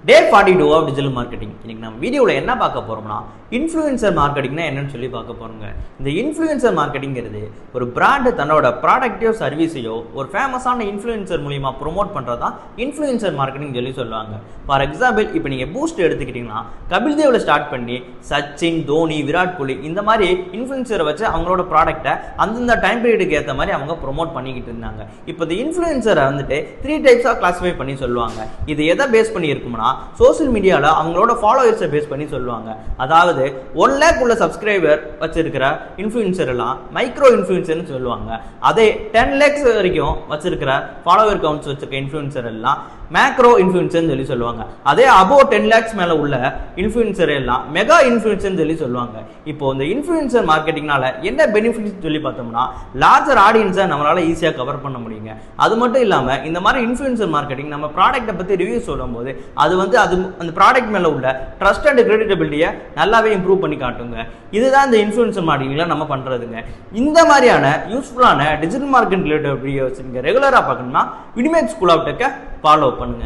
Day 42 of digital marketing. இன்னைக்கு நம்ம வீடியோல என்ன பார்க்க போறோம்னா இன்ஃப்ளூயன்சர் மார்க்கெட்டிங்னா என்னன்னு சொல்லி பார்க்க போறோங்க. இந்த இன்ஃப்ளூயன்சர் மார்க்கெட்டிங்கிறது ஒரு பிராண்ட் தன்னோட ப்ராடக்ட்டையோ சர்வீஸையோ ஒரு ஃபேமஸான இன்ஃப்ளூயன்சர் மூலமா ப்ரோமோட் பண்றதா இன்ஃப்ளூயன்சர் மார்க்கெட்டிங் சொல்லி சொல்லுவாங்க. ஃபார் எக்ஸாம்பிள் இப்போ நீங்க பூஸ்ட் எடுத்துக்கிட்டீங்கன்னா கபில் தேவ்ல ஸ்டார்ட் பண்ணி சச்சின், தோனி, விராட் கோலி இந்த மாதிரி இன்ஃப்ளூயன்சரை வச்சு அவங்களோட ப்ராடக்ட்டை அந்தந்த டைம் பீரியடுக்கு ஏற்ற மாதிரி அவங்க ப்ரோமோட் பண்ணிக்கிட்டு இருந்தாங்க. இப்போ இந்த இன்ஃப்ளூயன்சரை வந்துட்டு 3 டைப்ஸாக கிளாஸிஃபை பண்ணி சொல்லுவாங்க. இது எதை பேஸ் பண்ணி இருக்கும்னா சோசியல் மீடியாவில் அவங்களோட ஃபாலோவர்ஸை பேஸ் பண்ணி சொல்லுவாங்க. அதாவது 1 lakh உள்ள சப்ஸ்கிரைபர் வச்சிருக்கிற இன்ஃப்ளூயன்சர் எல்லாம் மைக்ரோ இன்ஃப்ளூயன்சர்னு சொல்லுவாங்க. அதே 10 lakhs வரைக்கும் வச்சிருக்கிற ஃபாலோவர் கவுண்ட்ஸ் வச்சிருக்க இன்ஃப்ளூயன்சர் எல்லாம் மேக்ரோ இன்ஃப்ளூயன்சர்னு சொல்லி சொல்லுவாங்க. அதே அபோவ் 10 lakhs மேல உள்ள இன்ஃப்ளூயன்சர் எல்லாம் மெகா இன்ஃப்ளூயன்சர்னு சொல்லி சொல்லுவாங்க. இப்போ இந்த இன்ஃப்ளூயன்சர் மார்க்கெட்டிங்னால என்ன பெனிஃபிட்ஸ் சொல்லி பார்த்தோம்னா லார்ஜர் ஆடியன்ஸை நம்மளால ஈஸியா கவர் பண்ண முடியுங்க. அது மட்டும் இல்லாம இந்த மாதிரி இன்ஃப்ளூயன்சர் மார்க்கெட்டிங் நம்ம ப்ராடக்ட்டை பத்தி ரிவ்யூ சொல்லும்போது அது அந்த ப்ராடக்ட் மேல உள்ள ட்ரஸ்ட் அண்ட் கிரெடிட்டபிலிட்டியை நல்லாவே இம்ப்ரூவ் பண்ணி காட்டுங்க. இதுதான் இந்த இன்ஃப்ளூயன்சர் மார்க்கெட்டிங்ல நம்ம பண்றதுங்க. இந்த மாதிரியான யூஸ்ஃபுல்லான டிஜிட்டல் மார்க்கெட்டிங் ரிலேட்டட் வீடியோஸ் நீங்க ரெகுலரா பார்க்கணும்னா விடிமேக் ஸ்கூல் ஆஃப் டெக்கை ஃபாலோ பண்ணுங்க.